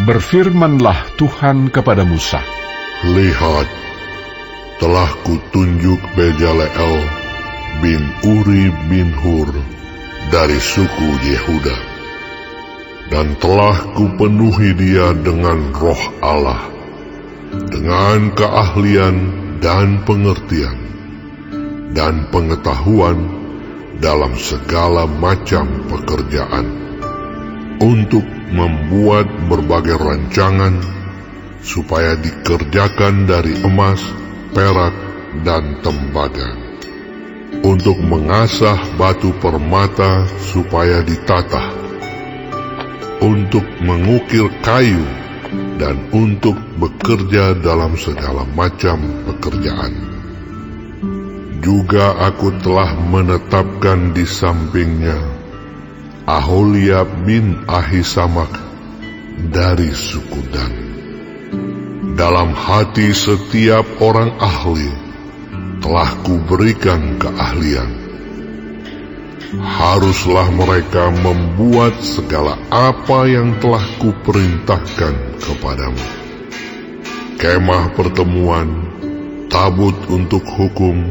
Berfirmanlah Tuhan kepada Musa, Lihat, telah kutunjuk Bezaleel bin Uri bin Hur dari suku Yehuda, dan telah kupenuhi dia dengan roh Allah, dengan keahlian dan pengertian, dan pengetahuan dalam segala macam pekerjaan, untuk membuat berbagai rancangan, supaya dikerjakan dari emas, perak, dan tembaga, untuk mengasah batu permata supaya ditata, untuk mengukir kayu, dan untuk bekerja dalam segala macam pekerjaan. Juga aku telah menetapkan di sampingnya Aholiab bin Ahisamak dari suku Dan. Dalam hati setiap orang ahli telah kuberikan keahlian. Haruslah mereka membuat segala apa yang telah kuperintahkan kepadamu: kemah pertemuan, tabut untuk hukum,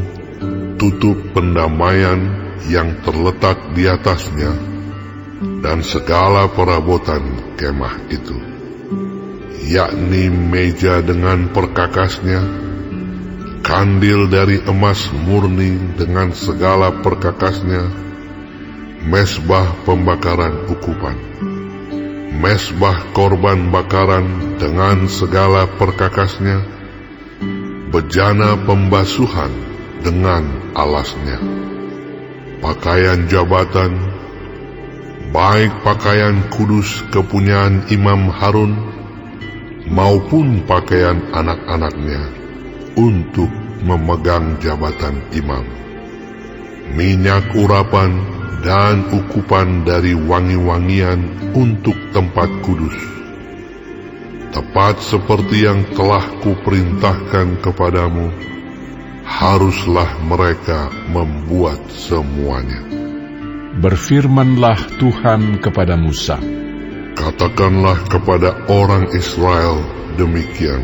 tutup pendamaian yang terletak di atasnya, dan segala perabotan kemah itu, yakni meja dengan perkakasnya, kandil dari emas murni dengan segala perkakasnya, mesbah pembakaran ukupan, mesbah korban bakaran dengan segala perkakasnya, bejana pembasuhan dengan alasnya, pakaian jabatan, baik pakaian kudus kepunyaan Imam Harun, maupun pakaian anak-anaknya untuk memegang jabatan imam, minyak urapan dan ukupan dari wangi-wangian untuk tempat kudus, tepat seperti yang telah kuperintahkan kepadamu. Haruslah mereka membuat semuanya. Berfirmanlah Tuhan kepada Musa, Katakanlah kepada orang Israel demikian: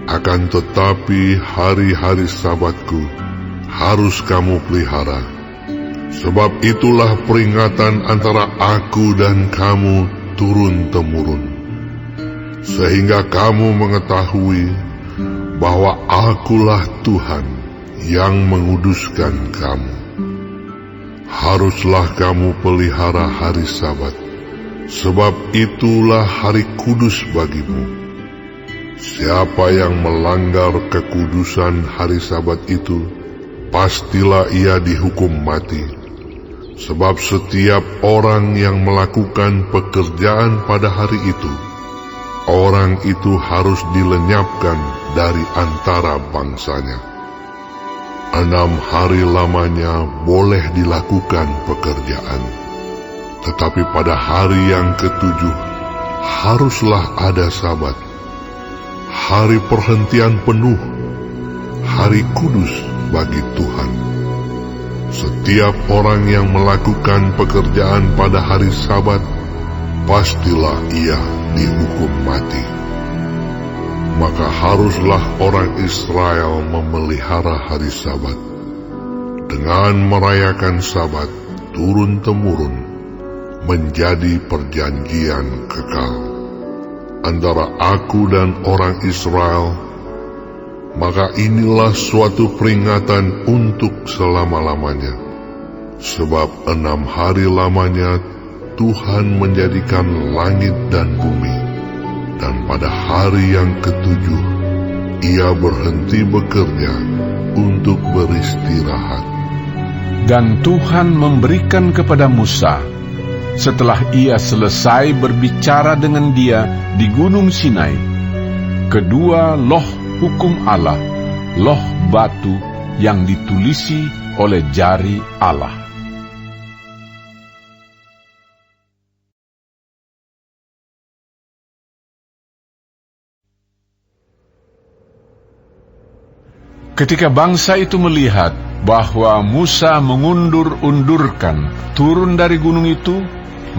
Akan tetapi hari-hari Sabatku harus kamu pelihara, sebab itulah peringatan antara aku dan kamu turun-temurun, sehingga kamu mengetahui bahwa akulah Tuhan yang menguduskan kamu. Haruslah kamu pelihara hari Sabat, sebab itulah hari kudus bagimu. Siapa yang melanggar kekudusan hari Sabat itu, pastilah ia dihukum mati. Sebab setiap orang yang melakukan pekerjaan pada hari itu, orang itu harus dilenyapkan dari antara bangsanya. 6 hari lamanya boleh dilakukan pekerjaan, tetapi pada hari yang ke-7 haruslah ada Sabat, hari perhentian penuh, hari kudus bagi Tuhan. Setiap orang yang melakukan pekerjaan pada hari Sabat, pastilah ia dihukum mati. Maka haruslah orang Israel memelihara hari Sabat, dengan merayakan Sabat turun-temurun, menjadi perjanjian kekal antara aku dan orang Israel. Maka inilah suatu peringatan untuk selama-lamanya, sebab 6 hari lamanya Tuhan menjadikan langit dan bumi, dan pada hari yang ke-7 ia berhenti bekerja untuk beristirahat. Dan Tuhan memberikan kepada Musa, setelah ia selesai berbicara dengan dia di Gunung Sinai, kedua loh hukum Allah, loh batu yang ditulisi oleh jari Allah. Ketika bangsa itu melihat bahwa Musa mengundur-undurkan turun dari gunung itu,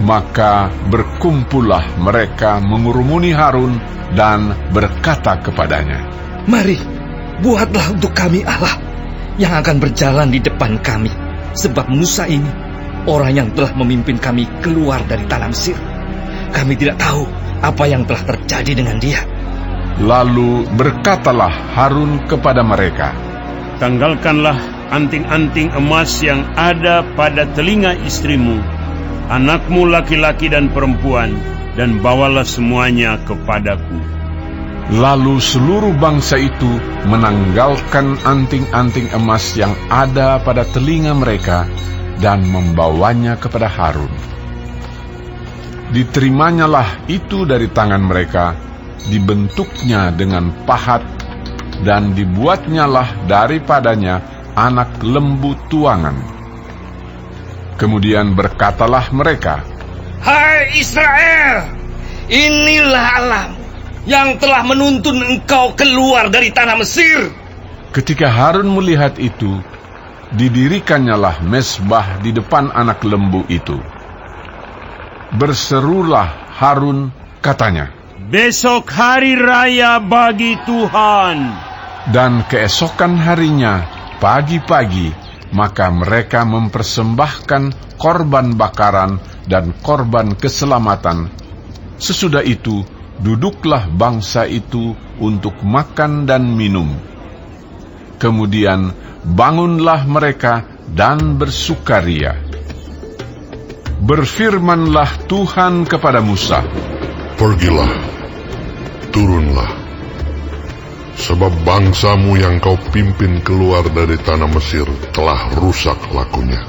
maka berkumpullah mereka mengurumuni Harun dan berkata kepadanya, "Mari, buatlah untuk kami Allah yang akan berjalan di depan kami, sebab Musa ini orang yang telah memimpin kami keluar dari tanah Mesir. Kami tidak tahu apa yang telah terjadi dengan dia." Lalu berkatalah Harun kepada mereka, "Tanggalkanlah anting-anting emas yang ada pada telinga istrimu, anakmu laki-laki dan perempuan, dan bawalah semuanya kepadaku." Lalu seluruh bangsa itu menanggalkan anting-anting emas yang ada pada telinga mereka dan membawanya kepada Harun. Diterimanya itu dari tangan mereka, dibentuknya dengan pahat, dan dibuatnyalah daripadanya anak lembu tuangan. Kemudian berkatalah mereka, "Hai Israel, inilah Allahmu yang telah menuntun engkau keluar dari tanah Mesir." Ketika Harun melihat itu, didirikannyalah mezbah di depan anak lembu itu. Berserulah Harun, katanya, "Besok hari raya bagi Tuhan." Dan keesokan harinya, pagi-pagi, maka mereka mempersembahkan korban bakaran dan korban keselamatan. Sesudah itu, duduklah bangsa itu untuk makan dan minum. Kemudian bangunlah mereka dan bersukaria. Berfirmanlah Tuhan kepada Musa, "Pergilah, turunlah, sebab bangsamu yang kau pimpin keluar dari tanah Mesir telah rusak lakunya.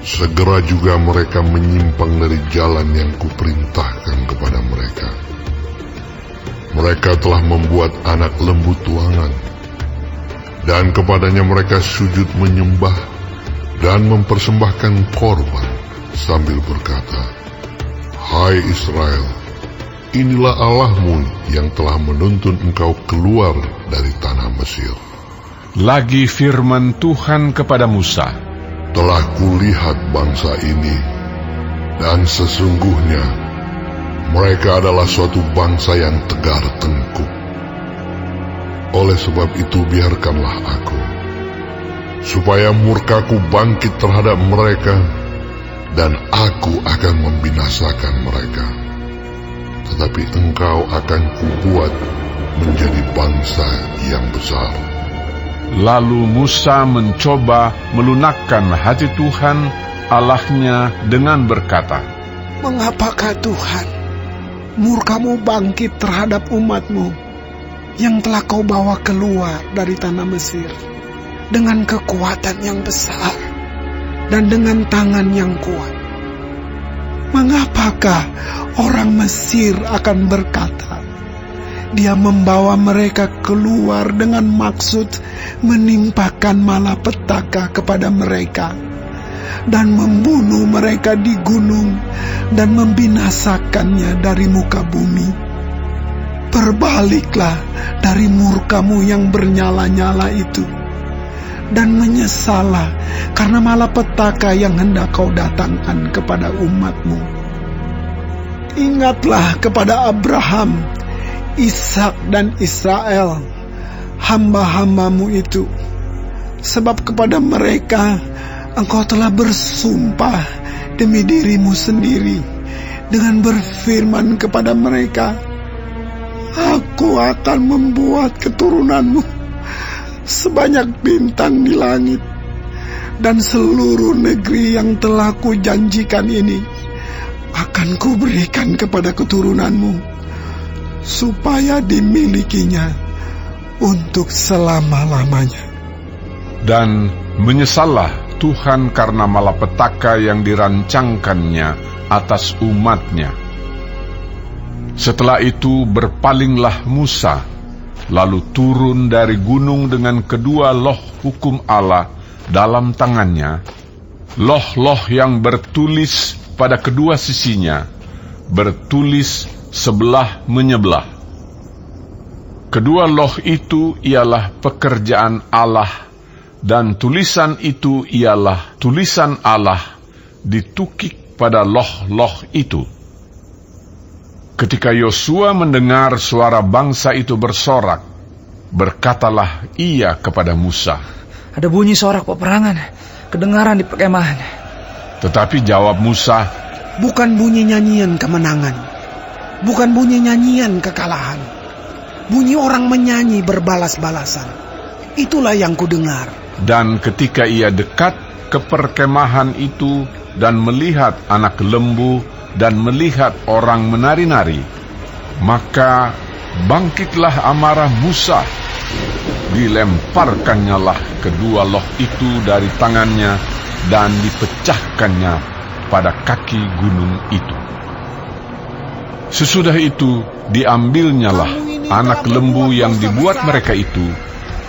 Segera juga mereka menyimpang dari jalan yang kuperintahkan kepada mereka. Mereka telah membuat anak lembu tuangan, dan kepadanya mereka sujud menyembah dan mempersembahkan korban sambil berkata, 'Hai Israel, inilah Allahmu yang telah menuntun engkau keluar dari tanah Mesir.' Lagi firman Tuhan kepada Musa, Telah kulihat bangsa ini, dan sesungguhnya mereka adalah suatu bangsa yang tegar tengkuk. Oleh sebab itu biarkanlah aku, supaya murkaku bangkit terhadap mereka, dan aku akan membinasakan mereka. Tetapi engkau akan kubuat menjadi bangsa yang besar." Lalu Musa mencoba melunakkan hati Tuhan Allahnya dengan berkata, "Mengapakah Tuhan, murkamu bangkit terhadap umatmu yang telah kau bawa keluar dari tanah Mesir dengan kekuatan yang besar dan dengan tangan yang kuat? Mengapakah orang Mesir akan berkata, Dia membawa mereka keluar dengan maksud menimpakan malapetaka kepada mereka dan membunuh mereka di gunung dan membinasakannya dari muka bumi? Berbaliklah dari murkamu yang bernyala-nyala itu, dan menyesallah karena malapetaka yang hendak kau datangkan kepada umatmu. Ingatlah kepada Abraham, Ishak dan Israel, hamba-hambamu itu, sebab kepada mereka engkau telah bersumpah demi dirimu sendiri dengan berfirman kepada mereka, Aku akan membuat keturunanmu sebanyak bintang di langit, dan seluruh negeri yang telah kujanjikan ini akan kuberikan kepada keturunanmu, supaya dimilikinya untuk selama-lamanya. Dan menyesallah Tuhan karena malapetaka yang dirancangkannya atas umatnya. Setelah itu berpalinglah Musa, lalu turun dari gunung dengan kedua loh hukum Allah dalam tangannya, loh-loh yang bertulis pada kedua sisinya, bertulis sebelah menyebelah. Kedua loh itu ialah pekerjaan Allah Dan tulisan itu ialah tulisan Allah ditukik pada loh-loh itu. Ketika Yosua mendengar suara bangsa itu bersorak, berkatalah ia kepada Musa, "Ada bunyi sorak peperangan, kedengaran di perkemahan." Tetapi jawab Musa, Bukan bunyi nyanyian kemenangan, bukan bunyi nyanyian kekalahan. Bunyi orang menyanyi berbalas-balasan. Itulah yang kudengar. dan ketika ia dekat ke perkemahan itu dan melihat anak lembu dan melihat orang menari-nari, maka bangkitlah amarah Musa. Dilemparkannya lah kedua loh itu dari tangannya dan dipecahkannya pada kaki gunung itu. Sesudah itu diambilnyalah anak lembu yang dibuat mereka itu,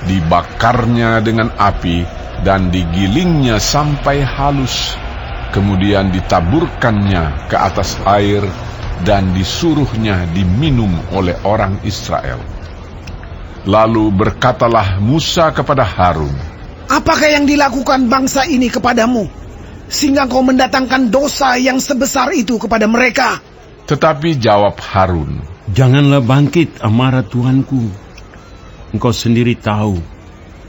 dibakarnya dengan api dan digilingnya sampai halus. Kemudian ditaburkannya ke atas air dan disuruhnya diminum oleh orang Israel. Lalu berkatalah Musa kepada Harun, Apakah yang dilakukan bangsa ini kepadamu, sehingga kau mendatangkan dosa yang sebesar itu kepada mereka? tetapi jawab Harun, Janganlah bangkit amarah Tuanku. Engkau sendiri tahu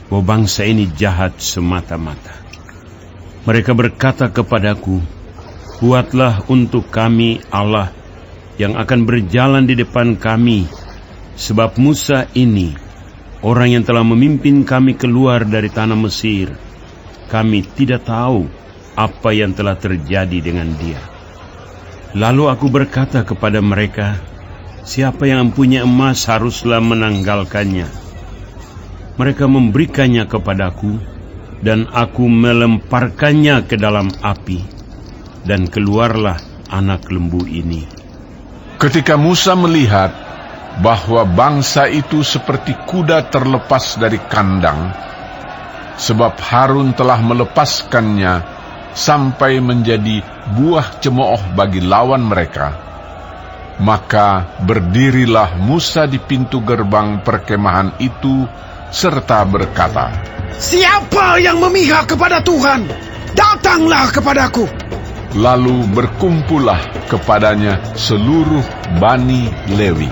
bahwa bangsa ini jahat semata-mata. Mereka berkata kepadaku, buatlah untuk kami Allah yang akan berjalan di depan kami, sebab Musa ini, orang yang telah memimpin kami keluar dari tanah Mesir, kami tidak tahu apa yang telah terjadi dengan dia. Lalu aku berkata kepada mereka, siapa yang mempunyai emas haruslah menanggalkannya. Mereka memberikannya kepadaku, dan aku melemparkannya ke dalam api, dan keluarlah anak lembu ini. ketika Musa melihat bahwa bangsa itu seperti kuda terlepas dari kandang, sebab Harun telah melepaskannya sampai menjadi buah cemooh bagi lawan mereka, maka berdirilah Musa di pintu gerbang perkemahan itu serta berkata, Siapa yang memihak kepada Tuhan, datanglah kepadaku. Lalu berkumpullah kepadanya seluruh Bani Lewi.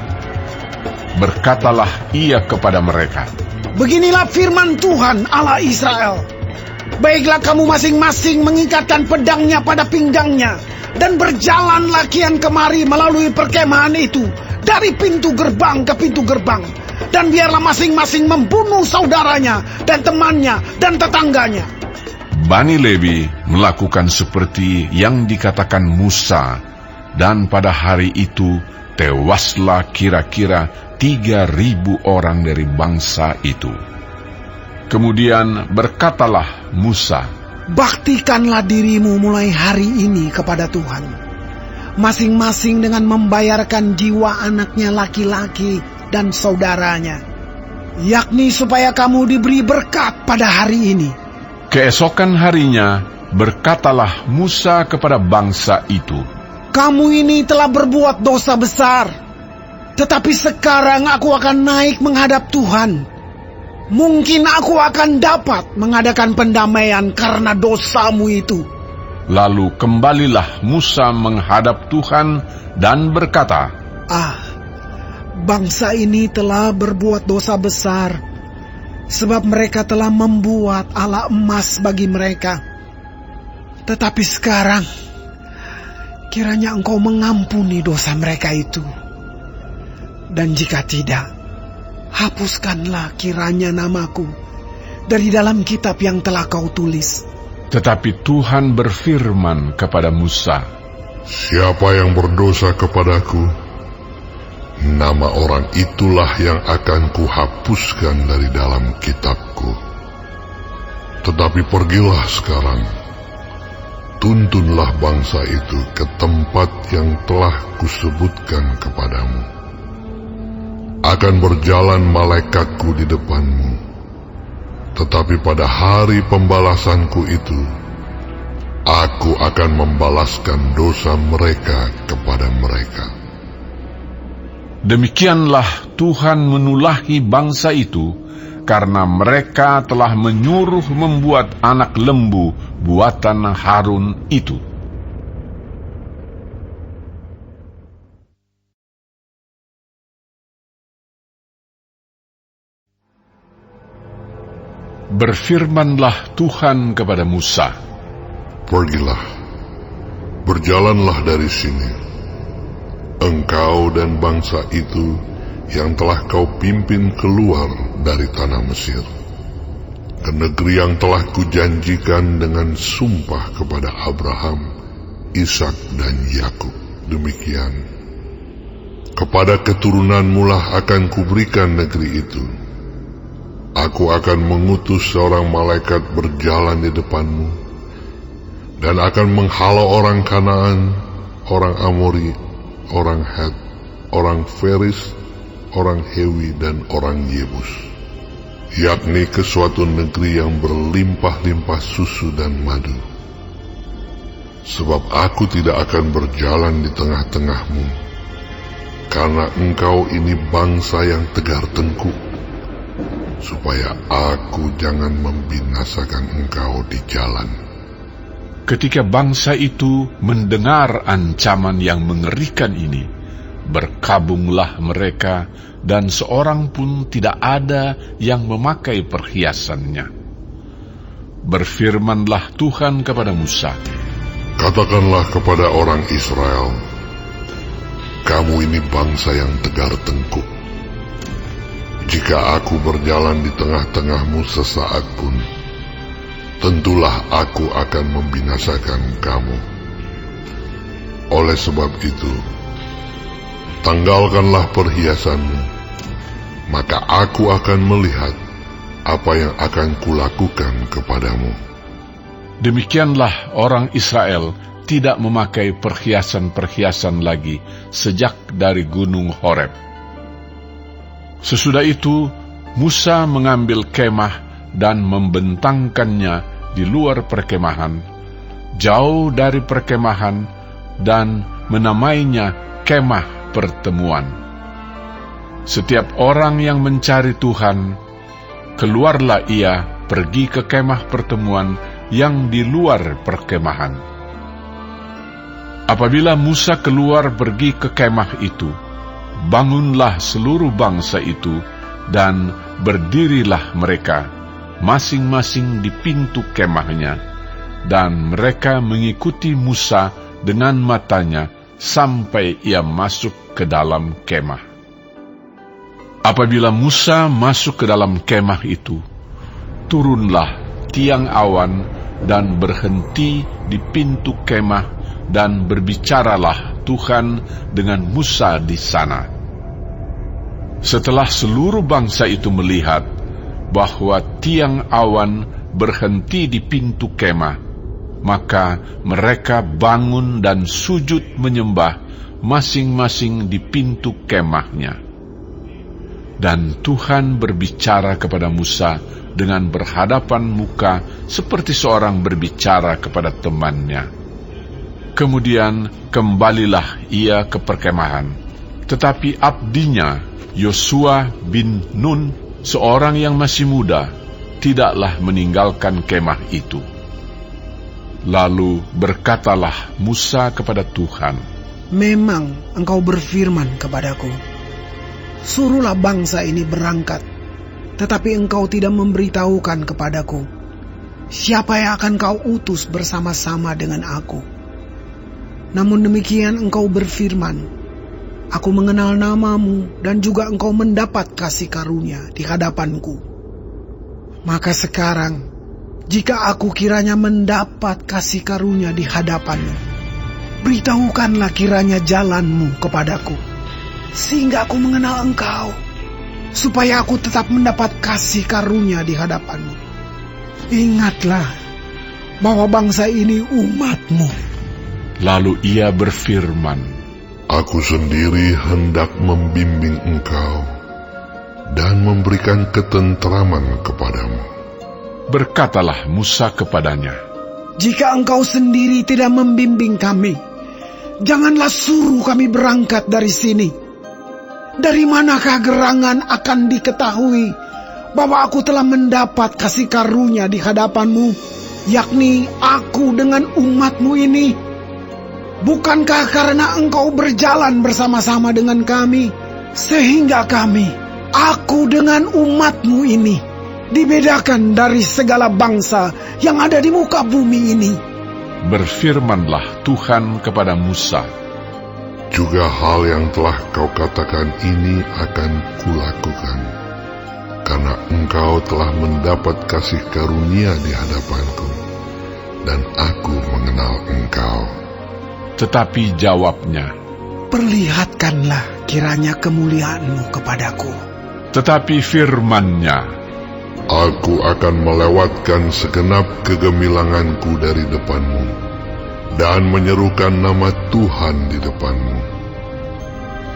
Berkatalah ia kepada mereka, Beginilah firman Tuhan Allah Israel. Baiklah kamu masing-masing mengikatkan pedangnya pada pinggangnya, dan berjalanlah kian kemari melalui perkemahan itu, dari pintu gerbang ke pintu gerbang. Dan biarlah masing-masing membunuh saudaranya, dan temannya, dan tetangganya. Bani Lewi melakukan seperti yang dikatakan Musa, dan pada hari itu tewaslah kira-kira 3.000 orang dari bangsa itu. Kemudian berkatalah Musa, Baktikanlah dirimu mulai hari ini kepada Tuhan, masing-masing dengan membayarkan jiwa anaknya laki-laki dan saudaranya, yakni supaya kamu diberi berkat pada hari ini. Keesokan harinya berkatalah Musa kepada bangsa itu, Kamu ini telah berbuat dosa besar, tetapi sekarang aku akan naik menghadap Tuhan. Mungkin aku akan dapat mengadakan pendamaian karena dosamu itu. Lalu kembalilah Musa menghadap Tuhan dan berkata, Bangsa ini telah berbuat dosa besar, sebab mereka telah membuat ala emas bagi mereka. Tetapi sekarang, kiranya engkau mengampuni dosa mereka itu. Dan jika tidak, hapuskanlah kiranya namaku dari dalam kitab yang telah kau tulis. Tetapi Tuhan berfirman kepada Musa, Siapa yang berdosa kepadaku, nama orang itulah yang akan kuhapuskan dari dalam kitabku. Tetapi pergilah sekarang, tuntunlah bangsa itu ke tempat yang telah kusebutkan kepadamu. Akan berjalan malaikatku di depanmu, tetapi pada hari pembalasanku itu, aku akan membalaskan dosa mereka kepada mereka. Demikianlah Tuhan menulahi bangsa itu karena mereka telah menyuruh membuat anak lembu buatan Harun itu. Berfirmanlah Tuhan kepada Musa, "Pergilah, berjalanlah dari sini, engkau dan bangsa itu yang telah kau pimpin keluar dari tanah Mesir, ke negeri yang telah kujanjikan dengan sumpah kepada Abraham, Ishak dan Yakub. Demikian, kepada keturunanmu lah akan kuberikan negeri itu. Aku akan mengutus seorang malaikat berjalan di depanmu, dan akan menghalau orang Kanaan, orang Amori, orang Het, orang Feris, orang Hewi, dan orang Yebus, yakni ke suatu negeri yang berlimpah-limpah susu dan madu. Sebab aku tidak akan berjalan di tengah-tengahmu, karena engkau ini bangsa yang tegar tengkuk, supaya aku jangan membinasakan engkau di jalan." Ketika bangsa itu mendengar ancaman yang mengerikan ini, berkabunglah mereka, dan seorang pun tidak ada yang memakai perhiasannya. Berfirmanlah Tuhan kepada Musa, "Katakanlah kepada orang Israel, kamu ini bangsa yang tegar tengkuk. Jika aku berjalan di tengah-tengahmu sesaat pun, tentulah aku akan membinasakan kamu. Oleh sebab itu, tanggalkanlah perhiasanmu, maka aku akan melihat apa yang akan kulakukan kepadamu." Demikianlah orang Israel tidak memakai perhiasan-perhiasan lagi sejak dari gunung Horeb. Sesudah itu, Musa mengambil kemah dan membentangkannya di luar perkemahan, jauh dari perkemahan, dan menamainya kemah pertemuan. Setiap orang yang mencari Tuhan, keluarlah ia pergi ke kemah pertemuan yang di luar perkemahan. Apabila Musa keluar pergi ke kemah itu, bangunlah seluruh bangsa itu, dan berdirilah mereka, masing-masing di pintu kemahnya, dan mereka mengikuti Musa dengan matanya sampai ia masuk ke dalam kemah. Apabila Musa masuk ke dalam kemah itu, turunlah tiang awan dan berhenti di pintu kemah, dan berbicaralah Tuhan dengan Musa di sana. Setelah seluruh bangsa itu melihat bahwa tiang awan berhenti di pintu kemah, maka mereka bangun dan sujud menyembah masing-masing di pintu kemahnya. Dan Tuhan berbicara kepada Musa dengan berhadapan muka seperti seorang berbicara kepada temannya. Kemudian kembalilah ia ke perkemahan, tetapi abdinya Yosua bin Nun, seorang yang masih muda, tidaklah meninggalkan kemah itu. Lalu berkatalah Musa kepada Tuhan, "Memang engkau berfirman kepadaku, suruhlah bangsa ini berangkat, tetapi engkau tidak memberitahukan kepadaku siapa yang akan kau utus bersama-sama dengan aku. Namun demikian engkau berfirman, aku mengenal namamu dan juga engkau mendapat kasih karunia di hadapanku. Maka sekarang, jika aku kiranya mendapat kasih karunia di hadapanmu, beritahukanlah kiranya jalanmu kepadaku, sehingga aku mengenal engkau, supaya aku tetap mendapat kasih karunia di hadapanmu. Ingatlah bahwa bangsa ini umatmu." Lalu ia berfirman, "Aku sendiri hendak membimbing engkau dan memberikan ketentraman kepadamu." Berkatalah Musa kepadanya, "Jika engkau sendiri tidak membimbing kami, janganlah suruh kami berangkat dari sini. Dari manakah gerangan akan diketahui bahwa aku telah mendapat kasih karunia di hadapan-Mu, yakni aku dengan umat-Mu ini? Bukankah karena Engkau berjalan bersama-sama dengan kami, sehingga kami, aku dengan umat-Mu ini, dibedakan dari segala bangsa yang ada di muka bumi ini? Berfirmanlah Tuhan kepada Musa, juga hal yang telah kau katakan ini akan kulakukan, karena engkau telah mendapat kasih karunia di hadapanku, dan aku mengenal engkau. Tetapi jawabnya, perlihatkanlah kiranya kemuliaan-Mu kepadaku. tetapi firman-Nya, Aku akan melewatkan segenap kegemilanganku dari depanmu, dan menyerukan nama Tuhan di depanmu.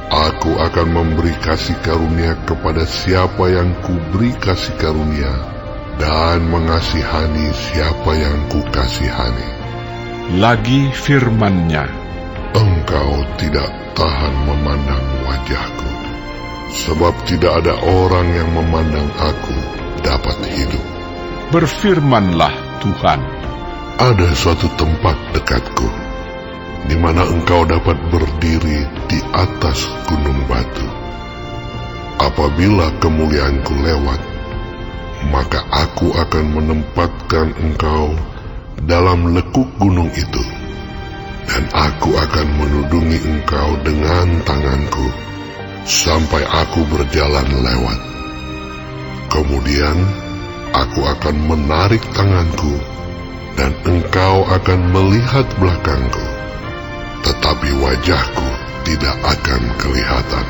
Aku akan memberi kasih karunia kepada siapa yang kuberi kasih karunia, dan mengasihani siapa yang kukasihani. lagi firman-Nya, Engkau tidak tahan memandang wajahku, sebab tidak ada orang yang memandang aku dapat hidup. berfirmanlah Tuhan, Ada suatu tempat dekatku, di mana engkau dapat berdiri di atas gunung batu. Apabila kemuliaanku lewat, maka aku akan menempatkan engkau dalam lekuk gunung itu, dan aku akan menudungi engkau dengan tanganku sampai aku berjalan lewat. Kemudian aku akan menarik tanganku, dan engkau akan melihat belakangku, tetapi wajahku tidak akan kelihatan.